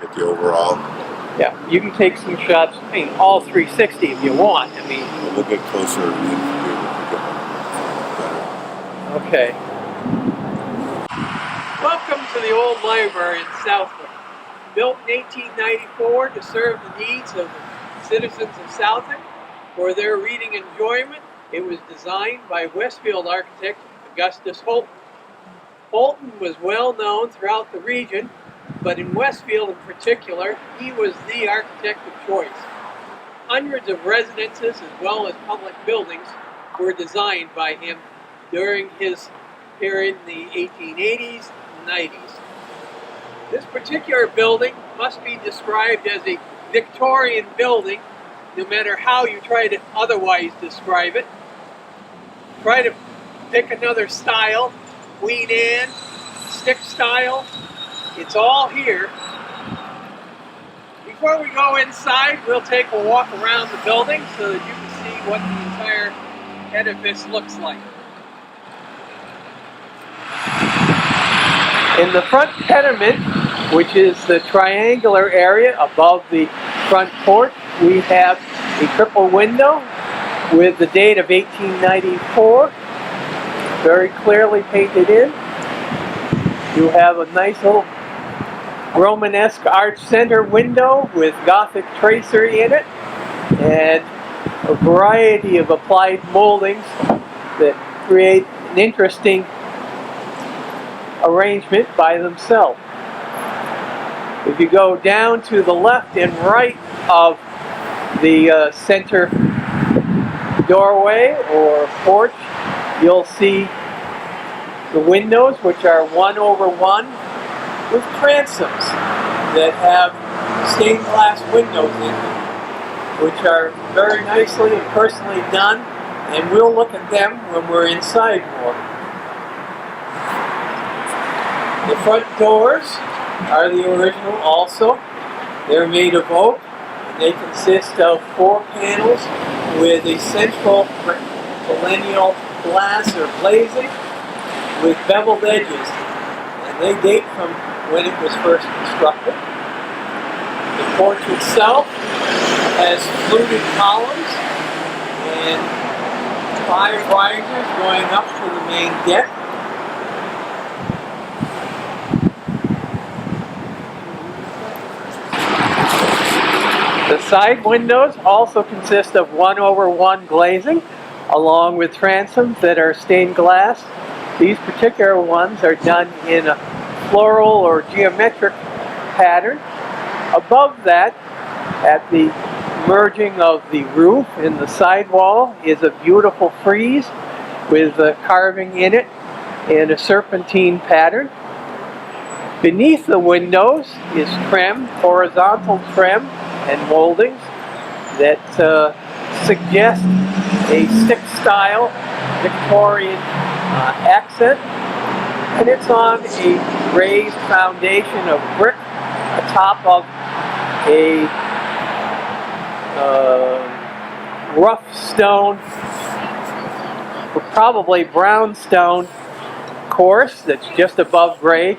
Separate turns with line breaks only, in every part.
get the overall.
Yeah, you can take some shots, I mean, all 360 if you want. I mean,
A little bit closer and be able to get better.
Okay. Welcome to the old library in Southwick. Built in 1894 to serve the needs of the citizens of Southwick for their reading enjoyment, it was designed by Westfield architect Augustus Holton. Holton was well known throughout the region, but in Westfield in particular, he was the architect of choice. Hundreds of residences as well as public buildings were designed by him during his period in the 1880s and 90s. This particular building must be described as a Victorian building, no matter how you try to otherwise describe it. Try to pick another style, Queen Anne, stick style, it's all here. Before we go inside, we'll take a walk around the building so that you can see what the entire edifice looks like. In the front pediment, which is the triangular area above the front porch, we have a triple window with the date of 1894, very clearly painted in. You have a nice little Romanesque arch center window with Gothic tracery in it, and a variety of applied moldings that create an interesting arrangement by themselves. If you go down to the left and right of the center doorway or porch, you'll see the windows, which are 1/1 with transoms that have stained glass windows in them, which are very nicely and personally done, and we'll look at them when we're inside more. The front doors are the original also. They're made of oak, and they consist of 4 panels with a central perennial glass or glazing with beveled edges, and they date from when it was first constructed. The porch itself has fluted columns and 5 risers going up to the main deck. The side windows also consist of 1/1 glazing, along with transoms that are stained glass. These particular ones are done in a floral or geometric pattern. Above that, at the merging of the roof and the sidewall, is a beautiful frieze with carving in it in a serpentine pattern. Beneath the windows is trim, horizontal trim and moldings that suggest a stick-style Victorian accent, and it's on a raised foundation of brick atop of a rough stone, probably brownstone course that's just above grade.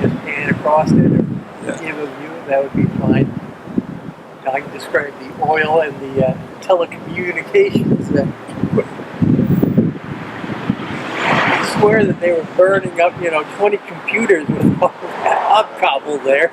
Just pan across it or give a view, that would be fine. I can describe the oil and the telecommunications. I swear that they were burning up, 20 computers with all that hobcobble there.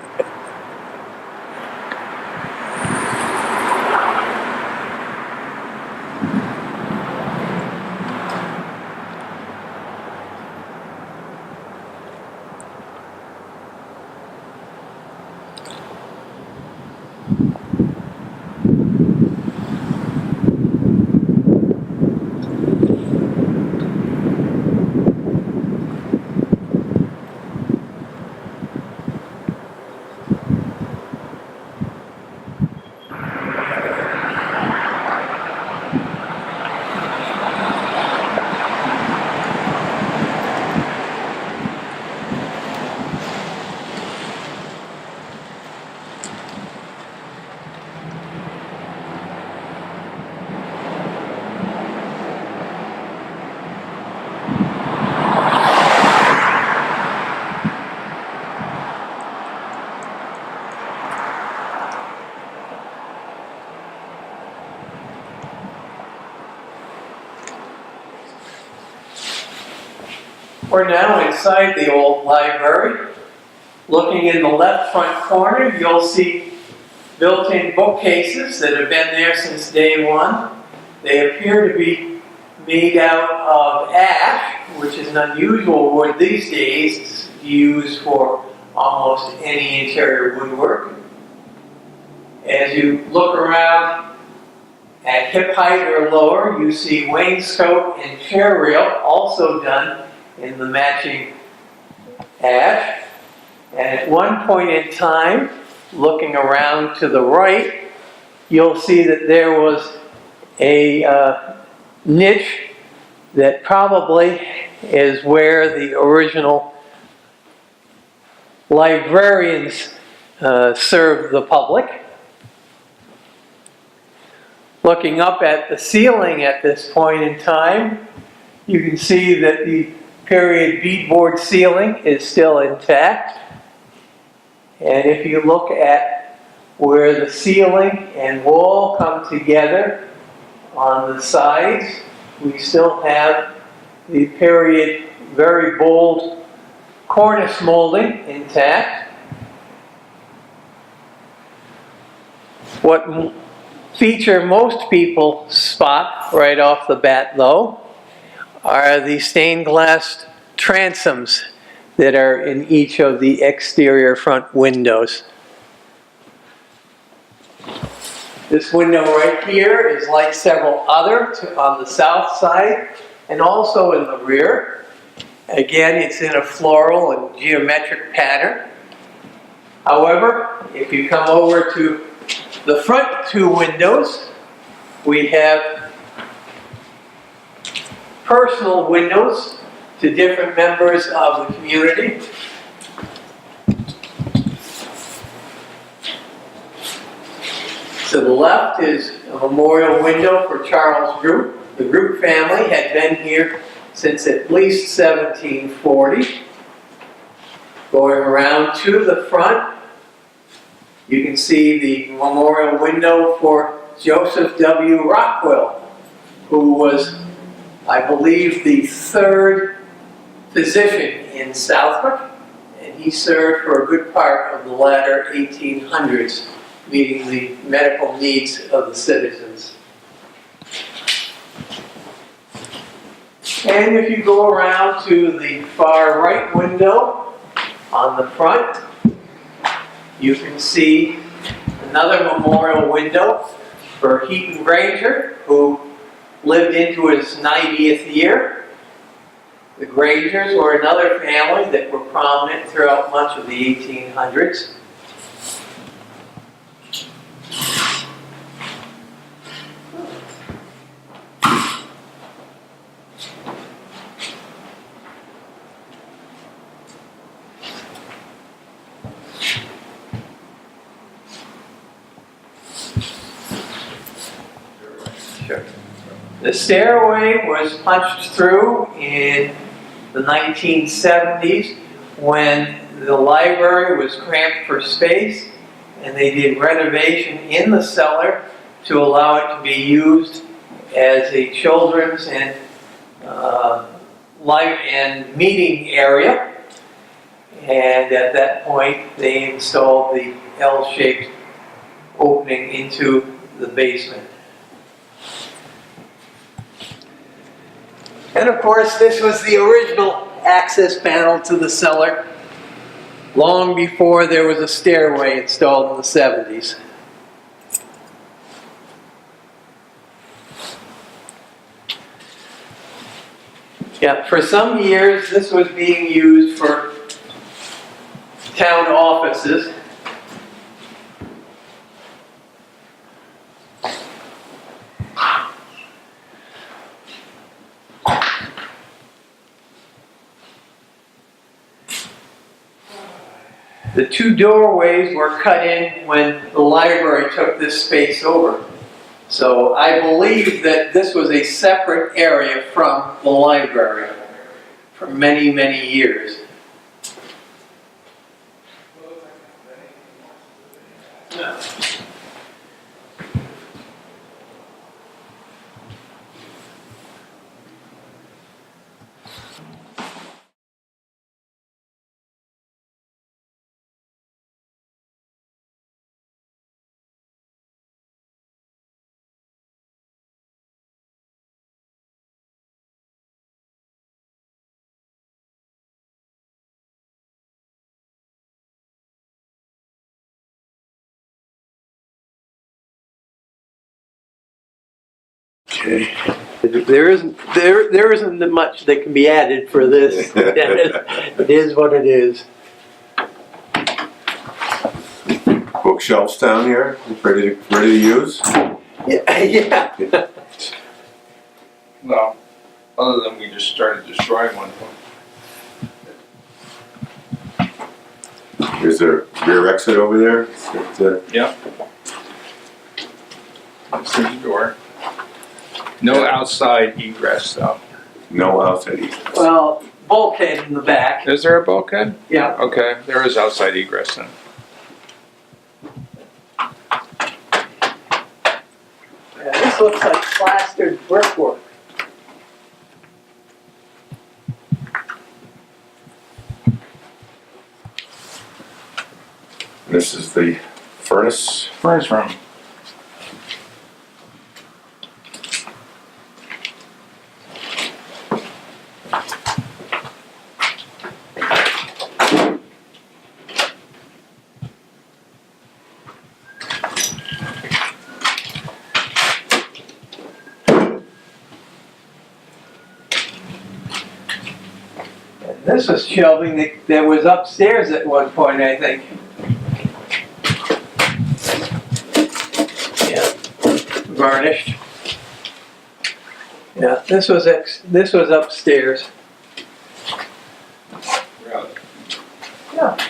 We're now inside the old library. Looking in the left front corner, you'll see built-in bookcases that have been there since day one. They appear to be made out of ash, which is an unusual wood these days. It's used for almost any interior woodwork. As you look around at hip height or lower, you see wainscot and chair rail, also done in the matching ash. And at one point in time, looking around to the right, you'll see that there was a niche that probably is where the original librarians served the public. Looking up at the ceiling at this point in time, you can see that the period beadboard ceiling is still intact. And if you look at where the ceiling and wall come together on the sides, we still have the period very bold cornice molding intact. What feature most people spot right off the bat, though, are the stained glass transoms that are in each of the exterior front windows. This window right here is like several others on the south side and also in the rear. Again, it's in a floral and geometric pattern. However, if you come over to the front two windows, we have personal windows to different members of the community. To the left is a memorial window for Charles Group. The Group family had been here since at least 1740. Going around to the front, you can see the memorial window for Joseph W. Rockwell, who was, I believe, the third physician in Southwick, and he served for a good part of the latter 1800s, meeting the medical needs of the citizens. And if you go around to the far right window on the front, you can see another memorial window for Heaton Granger, who lived into his 90th year. The Grangers were another family that were prominent throughout much of the 1800s. Sure. The stairway was punched through in the 1970s when the library was cramped for space, and they did renovation in the cellar to allow it to be used as a children's and life and meeting area. And at that point, they installed the L-shaped opening into the basement. And of course, this was the original access panel to the cellar, long before there was a stairway installed in the 70s. Yeah, for some years, this was being used for town offices. The two doorways were cut in when the library took this space over. So I believe that this was a separate area from the library for many, many years.
Okay.
There isn't much that can be added for this. It is what it is.
Bookshelves down here, ready to use?
Yeah.
No, other than we just started destroying one of them.
Is there a rear exit over there? Is it,
Yep. This is the door. No outside egress though.
no outside egress?
Well, bulkhead in the back.
Is there a bulkhead?
Yeah.
Okay, there is outside egress then.
This looks like plastered brickwork.
This is the furnace.
Furnace room.
This was shelving that was upstairs at one point, I think. Yeah, varnished. Yeah, this was upstairs.
Really?
Yeah.